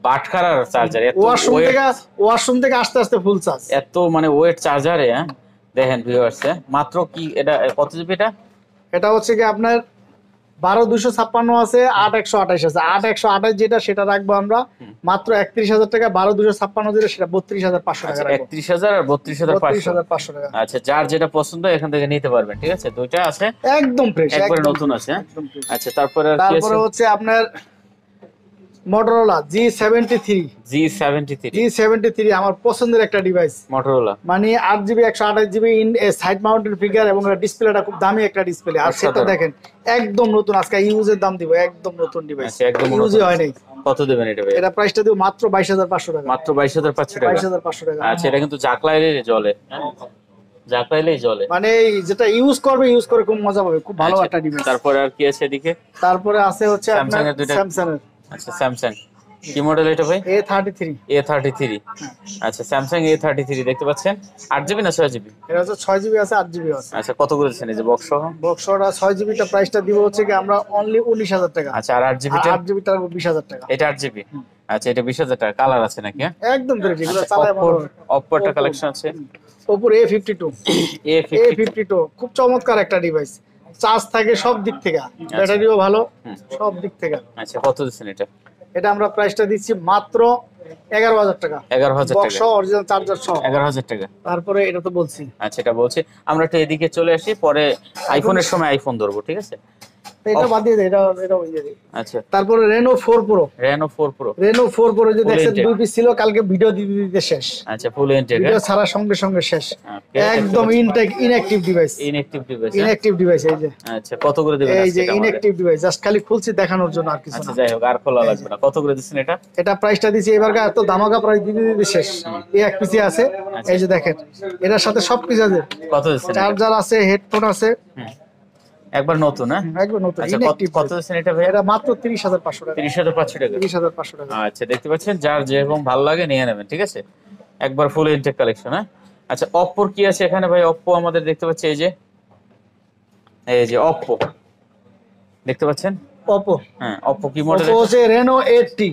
বাটখারার চার্জার। এত ওয়াশরুম থেকে আস্তে আস্তে ফুল চার্জ, এত মানে ওয়েট চার্জারে। দেখেন ভিউয়ার্স, মাত্র কি এটা কত জিবি? এটা হচ্ছে কি আপনার 12,256 আছে, 8,128 আছে। 8,128 যেটা, সেটা রাখবো আমরা মাত্র 31,000 টাকা। 12,256 যেটা, সেটা 32,500 টাকা রাখবো। 31,000 আর 32,500 টাকা। আচ্ছা, যার যেটা পছন্দ এখান থেকে নিতে পারবেন, ঠিক আছে? দুইটা আছে, একদম ফ্রেশ, একবার নতুন আছে। আচ্ছা, তারপরে হচ্ছে আপনার Motorola G73 আমার পছন্দের একটা ডিভাইস। Motorola, মানে 8GB 128GB side mounted figure, এবং ডিসপ্লেটা খুব দামি একটা ডিসপ্লে। আর সেটা দেখেন একদম নতুন, আজকে ইউজের দাম দিব, একদম নতুন ডিভাইস, একদম ইউজই হয় নাই। কত দেবেন এটা ভাই? এটা প্রাইসটা দিব মাত্র 22,500 টাকা। মাত্র 22,500 টাকা। 22,500 টাকা। আচ্ছা, এটা কিন্তু জাকলাইলে জ্বলে, জাকলাইলেই জ্বলে, মানে যেটা ইউজ করে খুব মজা পাবে, খুব ভালো একটা ডিভাইস। তারপরে আর কি আছে এদিকে? তারপরে আছে হচ্ছে আপনার স্যামসাং এর। আচ্ছা, স্যামসাং কি মডেল এটা ভাই? A33। আচ্ছা, স্যামসাং A33 দেখতে পাচ্ছেন। 8GB না 6GB? এটা হচ্ছে 6GB আছে, 8GB আছে। আচ্ছা, কত করে দিচ্ছেন এই যে বক্স সহ? বক্সটা 6GB টা প্রাইসটা দিব হচ্ছে কি আমরা অনলি 19,000 টাকা। আচ্ছা, আর 8GB টা? 8GB টা 20,000 টাকা। এটা 8GB। আচ্ছা, এটা 20,000 টাকা। কালার আছে নাকি? একদম ফ্রেশ, এগুলো চালায় ভালো। Oppo একটা কালেকশন আছে, Oppo A52 খুব চমৎকার একটা ডিভাইস। চার্জ থাকে সব দিক থেকে, ব্যাটারিও ভালো, সব দিক থেকে। আচ্ছা, কত দিচ্ছেন এটা? এটা আমরা প্রাইসটা দিচ্ছি মাত্র 11,000 টাকা। 11,000 টাকা, বক্স অরিজিনাল চার্জার সহ 11,000 টাকা। তারপরে এটা তো বলছি। আচ্ছা, এটা বলছি আমরা একটু এদিকে চলে আসি, পরে আইফোনের সময় আইফোন ধরবো, ঠিক আছে? এটা বাদ দিয়ে দেই, এটা দিয়ে দেই। আচ্ছা, তারপরে Reno 4 Pro। Reno 4 Pro যে দেখছেন 2 পিস ছিল, কালকে ভিডিও দিতে শেষ। আচ্ছা, ফুল ইনটেক, ভিডিও ছাড়া সঙ্গে সঙ্গে শেষ, একদম ইনঅ্যাক্টিভ ডিভাইস। ইনঅ্যাক্টিভ ডিভাইস এই যে। আচ্ছা, কত করে দিবেন এই যে ইনঅ্যাক্টিভ ডিভাইস, জাস্ট খালি খুলছি দেখানোর জন্য, আর কিছু না। আচ্ছা, যাই হোক, আর খোলা লাগবে না। কত করে দিচ্ছেন এটা? এটা প্রাইসটা দিছি এবার এত দামাকা প্রাইস দিতে শেষ। এই এক পিসি আছে, এই যে দেখেন, এটার সাথে সবকিছু আছে। কত দিচ্ছেন? চার্জার আছে, হেডফোন আছে, একবার নতুন। একবার নতুন। আচ্ছা, কত দিচ্ছেন এটা ভাই? এটা মাত্র 30,500 টাকা। 30,500 টাকা। 30,500 টাকা। আচ্ছা, দেখতে পাচ্ছেন, যার যেরকম ভালো লাগে নিয়ে নেবেন, ঠিক আছে? একবার ফুল ইনটেক কালেকশন। আচ্ছা, Oppo কি আছে এখানে ভাই? Oppo আমাদের দেখতে পাচ্ছি এই যে Oppo দেখতে পাচ্ছেন। Oppo, হ্যাঁ, Oppo কি মডেল? Oppo হচ্ছে Reno 80,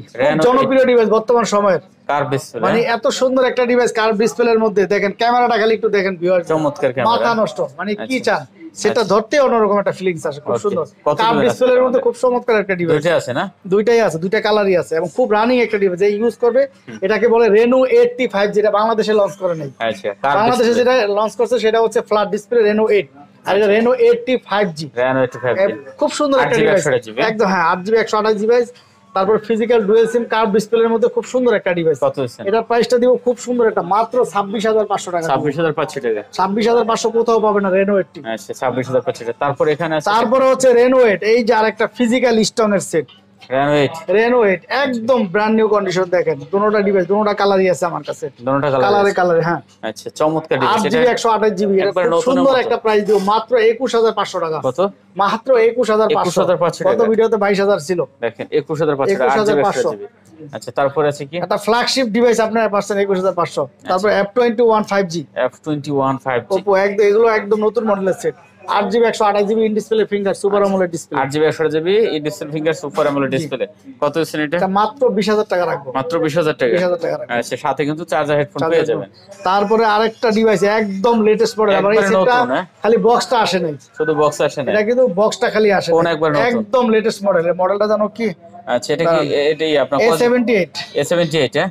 জনপ্রিয় ডিভাইস বর্তমান সময়ের। কার্ভ ডিসপ্লে, মানে এত সুন্দর একটা ডিভাইস কার্ভ ডিসপ্লের মধ্যে। দেখেন ক্যামেরাটা খালি একটু দেখেন ভিউয়ার, চমৎকার ক্যামেরা, মাথা নষ্ট। মানে কি চান, সেটা ধরতে অন্যরকম একটা ফিলিংস আসে, খুব Okay. সুন্দর। কত কার্ভ দিবেন ডিসপ্লের আজকে মধ্যে খুব চমৎকার একটা ডিভাইস, দুইটা আছে না? দুইটাই আছে, দুইটা কালারই আছে এবং খুব রানিং একটা ডিভাইস। যে ইউজ করবে এটাকে বলে রেনো 85, যেটা বাংলাদেশে লঞ্চ করে নাই। আচ্ছা কার বাংলাদেশে যেটা লঞ্চ করছে সেটা হচ্ছে ফ্ল্যাট ডিসপ্লে রেনো 8, আর এটা রেনো 85G। Reno 85G খুব সুন্দর একটা 8GB ডিভাইস, 128GB একদম। হ্যাঁ, 8GB 128GB। তারপর ফিজিক্যাল ডুয়াল সিম কার্ভ ডিসপ্লের মধ্যে খুব সুন্দর একটা ডিভাইস। কত দিচ্ছেন? এটার প্রাইসটা দিব খুব সুন্দর একটা, মাত্র 26,500 টাকা। 26,500 টাকা। 26,500 কোথাও পাবে না রেনো 80। আচ্ছা 26,500 টাকা। তারপর এখানে আছে তারপরে হচ্ছে রেনো 8, এই যে আরেকটা ফিজিক্যাল স্টোনের সেট, Reno 8 রেনো 8 একদম ব্র্যান্ড নিউ কন্ডিশন। দেখেন দুটোটা ডিভাইস, দুটোটা কালারই আছে আমার কাছে, দুটোটা কালারে কালারে। হ্যাঁ, আচ্ছা চমৎকার ডিভাইস। 8GB 128GB। এটা একবার খুব নতুনের সুন্দর মতো। একটা প্রাইস দিব, মাত্র 21,500 টাকা। কত? মাত্র 21,500 21,500 গত টাকা। ভিডিওতে 22,000 ছিল। দেখেন 21,500 টাকা, 21,500 8GB। আচ্ছা তারপর আছে কি? একটা ফ্ল্যাগশিপ ডিভাইস আপনারা পাচ্ছেন 21,500। তারপর F21 5G, F21 5G Oppo, একদম এগুলো একদম নতুন মডেলের set. 8GB 128GB in display finger super AMOLED display, 8GB 128GB এই display finger super AMOLED display. কত দিচ্ছেন এটা? এটা মাত্র 20,000 টাকা রাখবো, মাত্র 20,000 টাকা। 20,000 টাকা রাখবো। আচ্ছা সাথে কিন্তু চার্জার হেডফোন পেয়ে যাবেন। তারপরে আরেকটা ডিভাইস একদম লেটেস্ট মডেল, আবার এই একবারে সেটটা নতুন, হ্যাঁ? খালি বক্সটা আসে নাই, শুধু বক্স আসে না। এটা কিন্তু বক্সটা খালি আসে ফোন নাই। একবার নতুন। একদম লেটেস্ট মডেল। মডেলটা জানো কি? আচ্ছা এটা কি এটাই আপনার A78। A78 হ্যাঁ?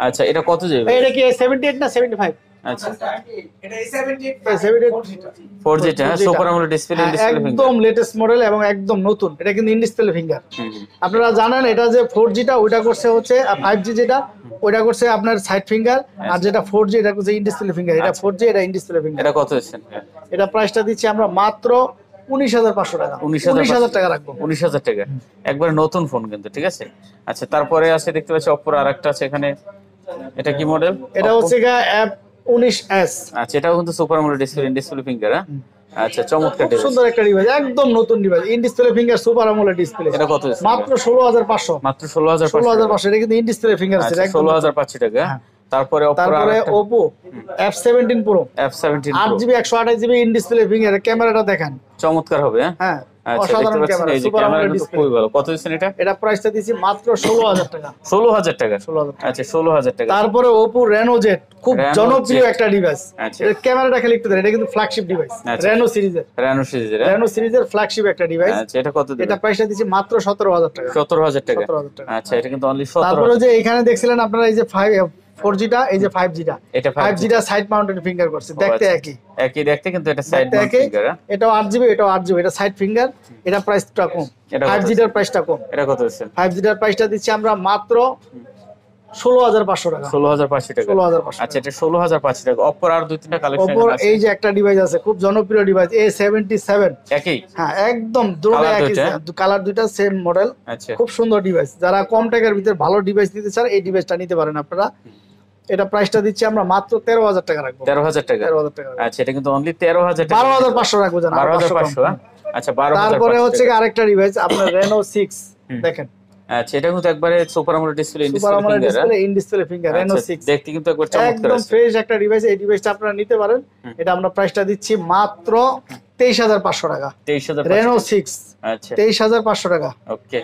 আচ্ছা এটা কত যাবে? এটা কি A78 না 75? আচ্ছা এটা A78 4G টা super AMOLED display display finger. একদম লেটেস্ট মডেল এবং একদম নতুন। এটা কিন্তু ইন ডিসপ্লে ফিঙ্গার। আপনারা জানেন এটা যে 4G টা ওইটা করছে হচ্ছে 5G, যেটা ওইটা করছে আপনার সাইড ফিঙ্গার, আর যেটা 4G এটা করছে ইন ডিসপ্লে ফিঙ্গার। এটা 4G, এটা ইন ডিসপ্লে ফিঙ্গার। এটা কত দিচ্ছেন? এটা প্রাইসটা দিচ্ছি আমরা মাত্র 19,500 টাকা। 19,000 টাকা রাখবো। 19,000 টাকা। একবার নতুন ফোন কিন্তু, ঠিক আছে। আচ্ছা তারপরে আছে দেখতে পাচ্ছি অপর আরেকটা আছে এখানে। এটা কি মডেল? এটা হচ্ছে F19s। আচ্ছা এটাও কিন্তু super AMOLED display in display finger. আচ্ছা চমৎকার খুব ডিভাইস। সুন্দর একটা ডিভাইস, একদম নতুন device, in display finger super AMOLED display. এটা কত দিচ্ছেন? মাত্র 16,500। মাত্র 16,500 16,500। এটা কিন্তু ইন ডিসপ্লে ফিঙ্গার আছে, আচ্ছা একদম। 16,500 টাকা। তারপরে তারপরে Oppo F17 Pro, F17 Pro 8GB 128GB in display finger. ক্যামেরাটা দেখেন, চমৎকার হবে হ্যাঁ। হ্যাঁ আচ্ছা দেখতে অসাধারণ পাচ্ছেন ক্যামেরা, এই যে সুপার ক্যামেরা আমোলেড কিন্তু ডিসপ্লে। খুবই ভালো। কত দিচ্ছেন এটা? এটা প্রাইসটা দিছি মাত্র 16,000 টাকা। 16,000 টাকা। 16,000 টাকা। আচ্ছা 16,000 টাকা। তারপরে Oppo Reno Z, খুব Reno জনপ্রিয় Z। একটা ডিভাইস। আচ্ছা। এর ক্যামেরাটা খালি একটু দেখেন, এটা কিন্তু ফ্ল্যাগশিপ ডিভাইস, আচ্ছা। Reno সিরিজের। Reno সিরিজের Reno সিরিজের ফ্ল্যাগশিপ একটা ডিভাইস। আচ্ছা এটা কত দিবেন? এটা প্রাইসটা দিছি মাত্র 17,000 টাকা। 17,000 টাকা। 17,000 টাকা। আচ্ছা এটা কিন্তু অনলি তারপরে 17,000। যে এখানে দেখছিলেন আপনারা এই যে 4G টা, এই যে 5G টা, এটা 5G টা সাইড মাউন্টেড ফিঙ্গার করছে, দেখতে একই। একই দেখতে কিন্তু এটা সাইড দেখতে মাউন্ট একই। ফিঙ্গার। এটাও 8GB, এটাও 8GB, এটা সাইড ফিঙ্গার। এটা প্রাইসটা কম, এটা কত? 5G টার প্রাইসটা কম। এটা কত দিচ্ছেন? 5G টার প্রাইসটা দিচ্ছি আমরা মাত্র 16,500 টাকা। 16,500 টাকা। 16,500 আচ্ছা এটা 16,500 টাকা। অপর আর দুই তিনটা কালেকশন ওপর এই যে একটা ডিভাইস আছে, খুব জনপ্রিয় ডিভাইস, A77। একই। হ্যাঁ একদম দুটো Colour একই, দুইটা? কালার দুইটা সেম মডেল। আচ্ছা খুব সুন্দর ডিভাইস। যারা কম টাকার ভিতরে ভালো ডিভাইস নিতে চান এই ডিভাইসটা নিতে পারেন আপনারা। এটা প্রাইসটা দিচ্ছি আমরা মাত্র 13,000 টাকা রাখবো। 13,000 টাকা। 13,000 টাকা রাখবো। আচ্ছা এটা কিন্তু অনলি 13,000 টাকা। 12,500 রাখবো জানা, 12,500 হ্যাঁ? আচ্ছা 12,500 তারপরে হচ্ছে কি আরেকটা ডিভাইস আপনার Reno 6 দেখেন, আচ্ছা এটা কিন্তু একবারে super AMOLED display in super display AMOLED finger. Display in display finger Reno 6 দেখতে কিন্তু একবার চমৎকার একদম আছে। ফ্রেশ একটা ডিভাইস। এই ডিভাইসটা আপনারা নিতে পারেন। এটা আমরা প্রাইসটা দিচ্ছি মাত্র 23,500 টাকা। 23,500 Reno 6 আচ্ছা 23,500 টাকা। ওকে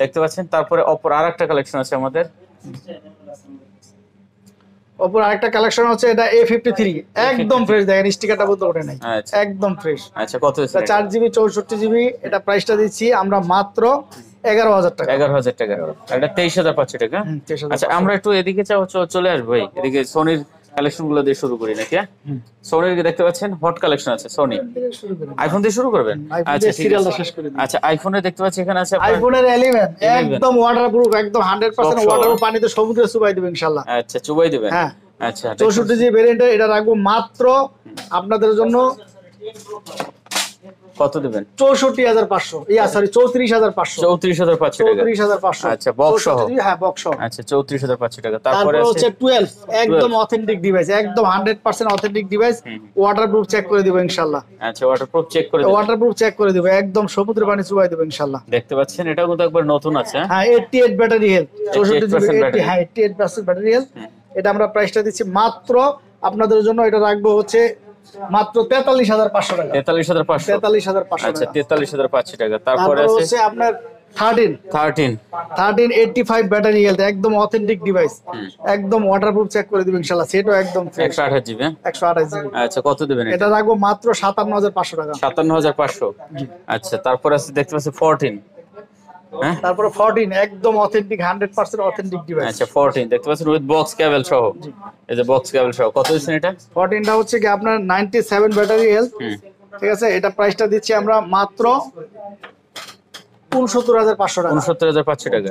দেখতে পাচ্ছেন। তারপরে অপর আরেকটা কালেকশন আছে আমাদের। ওপর আরেকটা কালেকশন হচ্ছে এটা A53, একদম ফ্রেশ। দেখেন স্টিকারটা বলতে ওঠে নাই, আচ্ছা একদম ফ্রেশ। আচ্ছা কত হচ্ছে? 4GB 64GB। এটা প্রাইসটা দিচ্ছি আমরা মাত্র 11,000 টাকা। 11,000 টাকা। এটা 23,500 টাকা। 23,500 আচ্ছা আমরা একটু এদিকে চলে আসবো ভাই। এদিকে সোনির কালেকশন গুলো দিয়ে শুরু করি নাকি? সোনির দেখতে পাচ্ছেন হট কালেকশন আছে সোনি। শুরু করেন। আইফোন দিয়ে শুরু করবেন? iPhone আচ্ছা দিয়ে ঠিক সিরিয়ালটা আছে। শেষ করে দিন। আচ্ছা আইফোনে দেখতে পাচ্ছি এখানে আছে আপনার- আইফোনের 11 11 একদম ওয়াটারপ্রুফ, একদম 100% Box ওয়াটারপ্রুফ, পানিতে সমুদ্রে চুবাই দিবেন ইনশাআল্লাহ। আচ্ছা চুবাই দিবেন। হ্যাঁ। আচ্ছা 64GB ভেরিয়েন্টের এটা রাখবো মাত্র আপনাদের জন্য কত দিবেন? 64,500। সরি 34,500। 34,500 টাকা। 34,500। আচ্ছা, box সহ? হ্যাঁ বক্স সহ। আচ্ছা 34,500 টাকা। তারপরে তারপরে আছে হচ্ছে 12 একদম অথেন্টিক ডিভাইস, একদম 100% অথেন্টিক ডিভাইস। ওয়াটারপ্রুফ চেক করে দিব ইনশাআল্লাহ। আচ্ছা ওয়াটারপ্রুফ চেক করে দিবেন। ওয়াটারপ্রুফ চেক করে দিব, একদম সমুদ্রের পানি চুবাই দিব ইনশাআল্লাহ। দেখতে পাচ্ছেন এটাও কিন্তু একবার নতুন আছে। হ্যাঁ 88 ব্যাটারি হেলথ, 64GB battery। হ্যাঁ 88% ব্যাটারি হেলথ। এটা আমরা প্রাইসটা দিচ্ছি মাত্র আপনাদের জন্য, এটা রাখবো হচ্ছে মাত্র 43,500 টাকা। 43,500। 43,500 আচ্ছা টাকা। 43,500 টাকা। তারপরে তারপরে আছে হচ্ছে আপনার 13 85 ব্যাটারি হেলথ, একদম অথেন্টিক ডিভাইস, একদম ওয়াটারপ্রুফ, চেক করে দিবেন ইনশাআল্লাহ। সেটাও একদম 128 জিবি। 128 জিবি। আচ্ছা, কত দিবেন এটা রাখবো মাত্র 57500 টাকা। 57500। আচ্ছা, তারপর আছে দেখতে পাচ্ছি 14। হ্যাঁ, তারপরে 14 একদম অথেন্টিক 100% অথেন্টিক ডিভাইস। আচ্ছা 14 দেখতে পাচ্ছেন উইথ বক্স কেবল সহ। এই যে বক্স কেবল সহ, কত দিচ্ছেন এটা? 14টা হচ্ছে কি আপনার 97 ব্যাটারি হেলথ, ঠিক আছে। এটা প্রাইসটা দিচ্ছি আমরা মাত্র 69500 টাকা। 69500 টাকা।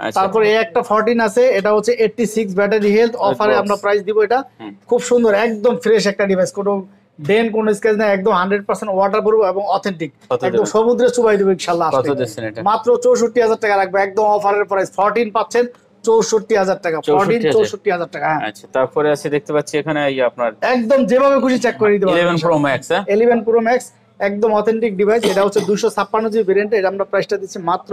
আচ্ছা, তারপরে এই একটা 14 আছে, এটা হচ্ছে 86 ব্যাটারি হেলথ, অফারে আমরা প্রাইস দিব এটা। খুব সুন্দর, একদম ফ্রেশ একটা ডিভাইস, কোনো ডেন কোন স্ক্র্যাচ না, একদম 100% ওয়াটারপ্রুফ এবং অথেন্টিক, একদম সমুদ্রে চুবাই দেব ইনশাআল্লাহ। কত দিচ্ছেন এটা? মাত্র 64000 টাকা রাখবো, একদম অফারের প্রাইস। 14 পাচ্ছেন 64000 টাকা। 14 64000 টাকা। আচ্ছা, তারপরে আছে দেখতে পাচ্ছি এখানে এই আপনার একদম যেভাবে খুশি চেক করে দিতে পারবেন। 11 প্রো ম্যাক্স। 11 প্রো ম্যাক্স একদম অথেন্টিক ডিভাইস। এটা হচ্ছে 256 জিবি ভেরিয়েন্ট। এটা আমরা প্রাইসটা দিচ্ছি মাত্র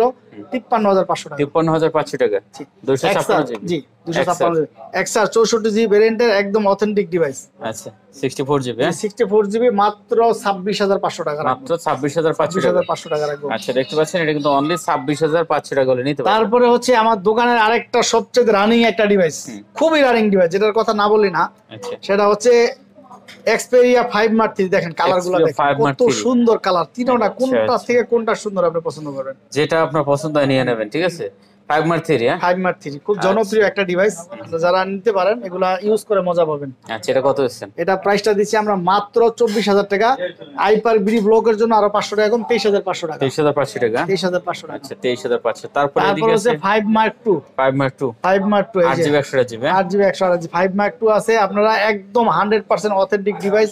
53500 টাকা। 53500 টাকা। 256 জিবি। জি 256 জিবি এক্সআর 64 জিবি ভেরিয়েন্টের একদম অথেন্টিক ডিভাইস। আচ্ছা, 64 জিবি। 64 জিবি মাত্র 26500 টাকা। মাত্র 26500 টাকা রাখবো। আচ্ছা, দেখতে পাচ্ছেন এটা কিন্তু অনলি 26500 টাকা হলে নিতে পারবেন। তারপরে হচ্ছে আমার দোকানের আরেকটা সবচেয়ে রানিং একটা ডিভাইস, খুবই রানিং ডিভাইস, যেটার কথা না বললি না। আচ্ছা, সেটা হচ্ছে Xperia 5 Mark 3। দেখেন কালারগুলো, দেখেন কত সুন্দর কালার, তিনটা কোনটা থেকে কোনটা সুন্দর আপনি পছন্দ করবেন, যেটা আপনার পছন্দ হয় নিয়ে নেবেন, ঠিক আছে। 5 Mark 3। 5 Mark 3 খুব জনপ্রিয় একটা ডিভাইস, যারা নিতে পারেন এগুলা ইউজ করে মজা পাবেন। আচ্ছা, এটা কত দিচ্ছেন? এটা প্রাইসটা দিচ্ছি আমরা মাত্র 24000 টাকা। আইপার বিডি ব্লকের জন্য আরো 500 টাকা কম, 23500 টাকা। 23500 টাকা। 23500 টাকা। আচ্ছা, 23500। তারপরে এদিকে হচ্ছে আছে 5 Mark 2। 5 Mark 2 5 Mark 2 8 GB 128 GB. 8 GB 128 GB 5 Mark 2 আছে। আপনারা একদম 100% অথেন্টিক ডিভাইস।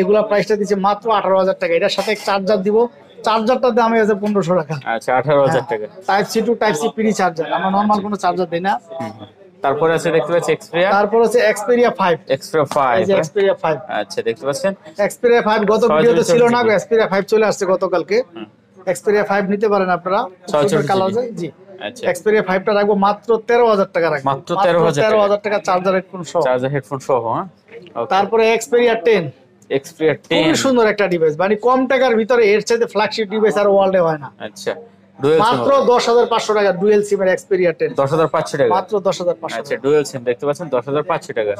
এগুলা প্রাইসটা দিচ্ছে মাত্র 18000 টাকা। এটার সাথে চার্জার দিব, চার্জারটার দাম আছে 1500 টাকা। আচ্ছা, 18000 টাকা। Type C to type C PD charger, আমরা নরমাল কোনো চার্জার দেই না। তারপরে আছে দেখতে পাচ্ছি Xperia। তারপর হচ্ছে Xperia 5। Xperia 5। এই যে Xperia 5। আচ্ছা, দেখতে পাচ্ছেন Xperia 5 গত ভিডিওতে ছিল না, Xperia 5 চলে আসছে গতকালকে। Xperia 5 নিতে পারেন আপনারা, সুন্দর কালার আছে। জি, আচ্ছা, Xperia 5 টা রাখবো মাত্র 13000 টাকা রাখবো। মাত্র 13000 টাকা চার্জার হেডফোন সহ। চার্জার হেডফোন সহ। হ্যাঁ, তারপরে Xperia 10। Xperia 10 খুব সুন্দর একটা ডিভাইস, মানে কম টাকার ভিতরে এর চাইতে ফ্ল্যাগশিপ ডিভাইস আর ওয়ার্ল্ডে হয় না। আচ্ছা, ডুয়াল সিম মাত্র 10500 টাকা ডুয়েল সিমের Xperia 10। 10500 টাকা। মাত্র 10500। আচ্ছা, ডুয়াল সিম দেখতে পাচ্ছেন 10500 টাকা।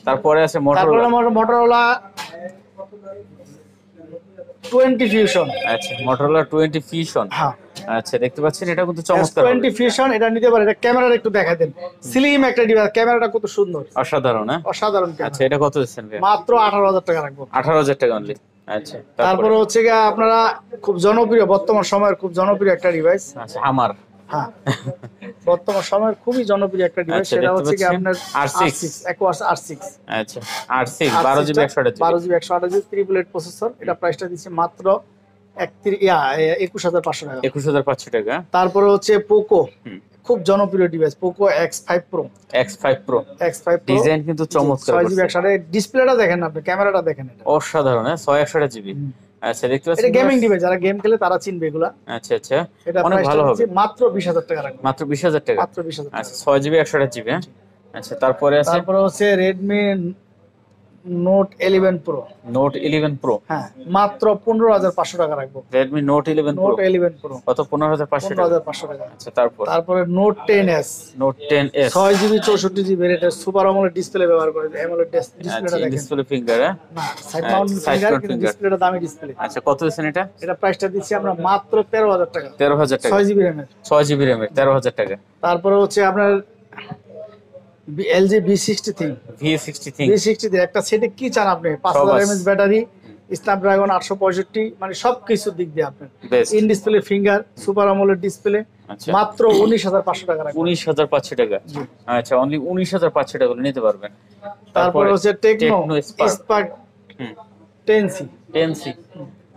তারপরে আছে তারপরে Motorola। আমার Motorola 20 Fusion। আচ্ছা, Motorola 20 Fusion। হ্যাঁ, আচ্ছা, দেখতে পাচ্ছেন এটা কিন্তু চমৎকার। 20 Fusion এটা নিতে পারেন। এটা ক্যামেরাটা একটু দেখা দেন, স্লিম একটা ডিভাইস, ক্যামেরাটা কত সুন্দর, অসাধারণ। হ্যাঁ, অসাধারণ আচ্ছা, ক্যামেরা। এটা কত দিচ্ছেন? মাত্র 18000 টাকা রাখবো। 18000 টাকা অনলি। আচ্ছা, তারপরে হচ্ছে গিয়ে আপনারা খুব জনপ্রিয়, বর্তমান সময়ের খুব জনপ্রিয় একটা ডিভাইস। আচ্ছা, আমার হ্যাঁ, বর্তমান সময়ের খুবই জনপ্রিয় একটা ডিভাইস। আচ্ছা, সেটা দেখতে হচ্ছে কি পাচ্ছেন আপনার R6 Aquos R6। আচ্ছা, R6 12 GB 128 GB. 12 GB 128 GB triplet processor. এটা প্রাইসটা দিচ্ছে মাত্র 21500 টাকা। 21500 টাকা। তারপরে হচ্ছে পোকো, খুব জনপ্রিয় device, Poco X5 Pro। X5 Pro X5 Pro design কিন্তু চমৎকার। 6 জিবি 128। ডিসপ্লেটা দেখেন আপনি, ক্যামেরাটা দেখেন, এটা অসাধারণ। হ্যাঁ, 628 জিবি। আচ্ছা, দেখতে পাচ্ছেন এটা গেমিং ডিভাইস, যারা গেম খেলে তারা চিনবে এগুলা। আচ্ছা, আচ্ছা, এটা অনেক ভালো হবে। মাত্র 20000 টাকা রাখবেন। মাত্র 20000 টাকা। মাত্র 20000 টাকা। আচ্ছা, 6 জিবি 128 জিবি। হ্যাঁ, আচ্ছা, তারপরে আছে তারপরে হচ্ছে Redmi Note 11 Pro। Note 11 Pro। হ্যাঁ, মাত্র 15500 টাকা রাখবো। Redmi Note 11 Pro। Note 11 Pro কত? 15500 টাকা। 15500 টাকা। আচ্ছা, তারপরে Note 10s। Note 10s 6 GB 64 GB ভেরিয়েন্টের সুপার আমোলেড ডিসপ্লে ব্যবহার করে। আমোলেড ডিসপ্লেটা আচ্ছা, দেখেন, ডিসপ্লে ফিঙ্গার। হ্যাঁ, না side Mount side finger, mount কিন্তু finger। ডিসপ্লেটা দামি ডিসপ্লে। আচ্ছা, কত দিচ্ছেন এটা? এটা প্রাইসটা দিচ্ছি আমরা মাত্র 13000 টাকা। 13000 টাকা। 6 জিবি র্যামের। 6 জিবি র্যামের 13000 টাকা। তারপরে হচ্ছে আপনার LG V63। V63 V63 একটা সেটে কি চান আপনি? 5000 mAh ব্যাটারি, স্ন্যাপড্রাগন 865, মানে সবকিছুর দিক দিয়ে আপনার best. In display finger, super AMOLED display. আচ্ছা, মাত্র 19500 টাকা রাখবেন। 19500 টাকা। আচ্ছা, অনলি 19500 টাকা করে নিতে পারবেন। তারপরে হচ্ছে Tecno Spark 10C। 10C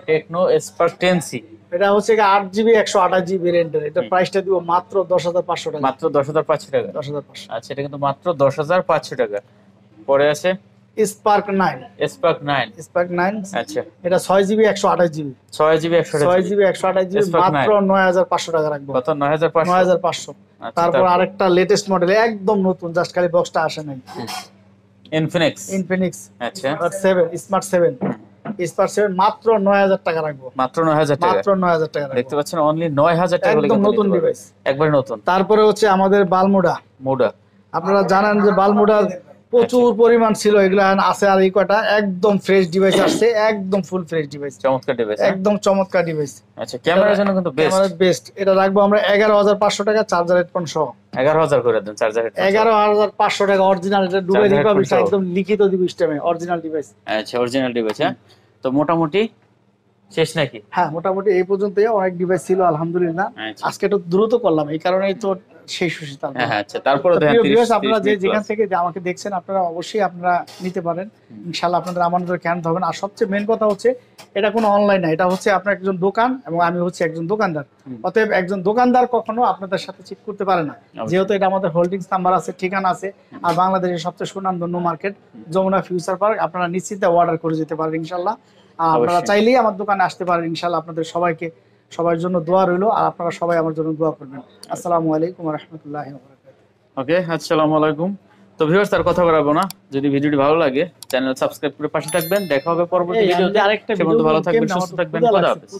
Tecno Spark 10C। এটা হচ্ছে 8 জিবি 128 জিবি ভেরিয়েন্টের। এটা প্রাইসটা দিব মাত্র 10500 টাকা। মাত্র 10500 টাকা। 10500। আচ্ছা, এটা কিন্তু মাত্র 10500 টাকা। পরে আছে স্পার্ক 9। স্পার্ক 9। স্পার্ক 9 আচ্ছা, এটা 6 GB 128 GB. 6 GB 128 6 GB 128 GB Spark মাত্র 9500 টাকা রাখবো। কত? 9500। 9500। আচ্ছা, তারপর আরেকটা লেটেস্ট মডেল, একদম নতুন, জাস্ট খালি বক্সটা আসে নাই। ইনফিনিক্স। ইনফিনিক্স আচ্ছা, Smart 7 স্মার্ট 7। স্পার 7 মাত্র 9000 টাকা রাখবো, মাত্র 9000 টাকা, মাত্র 9000 টাকা রাখবো। দেখতে পাচ্ছেন অনলি 9000 টাকা হলে একদম কিন্তু নতুন নিতে পারবেন। ডিভাইস। একবার নতুন। তারপরে হচ্ছে আমাদের বালমুডা। মোডা আপনারা জানেন যে বালমুডা প্রচুর পরিমাণ ছিল, এগুলা আছে আর এই কটা একদম ফ্রেশ ডিভাইস আসছে, একদম ফুল ফ্রেশ ডিভাইস, চমৎকার ডিভাইস। একদম চমৎকার ডিভাইস। আচ্ছা, ক্যামেরার জন্য কিন্তু বেস্ট। Camera best. এটা রাখবো আমরা 11500 টাকা চার্জার হেডফোন সহ। 11000 করে দেন চার্জার হেডফোন। 11500 টাকা অরিজিনাল, এটা দুবাই Charger রিপাবলিক headphone সহ। একদম লিখিত দিব সিস্টেমে অরিজিনাল ডিভাইস। আচ্ছা, অরিজিনাল ডিভাইস। হ্যাঁ, তো মোটামুটি শেষ নাকি? হ্যাঁ, মোটামুটি এই পর্যন্তই। অনেক ডিভাইস ছিল আলহামদুলিল্লাহ, আচ্ছা। আজকে একটু দ্রুত করলাম, এই কারণেই তো শেষ হয়েছে। হ্যাঁ হ্যাঁ, আচ্ছা, তারপরে দেখেন আপনারা যে যেখান থেকে যে আমাকে দেখছেন, আপনারা অবশ্যই আপনারা নিতে পারেন ইনশাআল্লাহ, আপনাদের আমাদের কেন হবে না। আর সবচেয়ে মেন কথা হচ্ছে এটা কোনো অনলাইন না, এটা হচ্ছে আপনার একজন দোকান এবং আমি হচ্ছে একজন দোকানদার। অতএব একজন দোকানদার কখনো আপনাদের সাথে চিট করতে পারে না, যেহেতু এটা আমাদের হোল্ডিংস নাম্বার আছে, ঠিকানা আছে, আর বাংলাদেশের সবচেয়ে সুনামধন্য মার্কেট যমুনা ফিউচার পার্ক। আপনারা নিশ্চিন্তে অর্ডার করে যেতে পারেন ইনশাআল্লাহ। আর আপনারা চাইলেই আমার দোকানে আসতে পারেন ইনশাআল্লাহ। আপনাদের সবাইকে, সবার জন্য দোয়া রইলো, আর আপনারা সবাই আমার জন্য দোয়া করবেন। আসসালামু আলাইকুম ওয়া রাহমাতুল্লাহি ওয়া বারাকাতুহু। ওকে, আসসালামু আলাইকুম। তো ভিউয়ার্স, আর কথা বাড়াবো না, যদি ভিডিওটি ভালো লাগে চ্যানেল সাবস্ক্রাইব করে পাশে থাকবেন। দেখা হবে পরবর্তী ভিডিওতে। আরেকটা সে পর্যন্ত ভালো থাকবেন, সুস্থ থাকবেন, খোদা হাফেজ।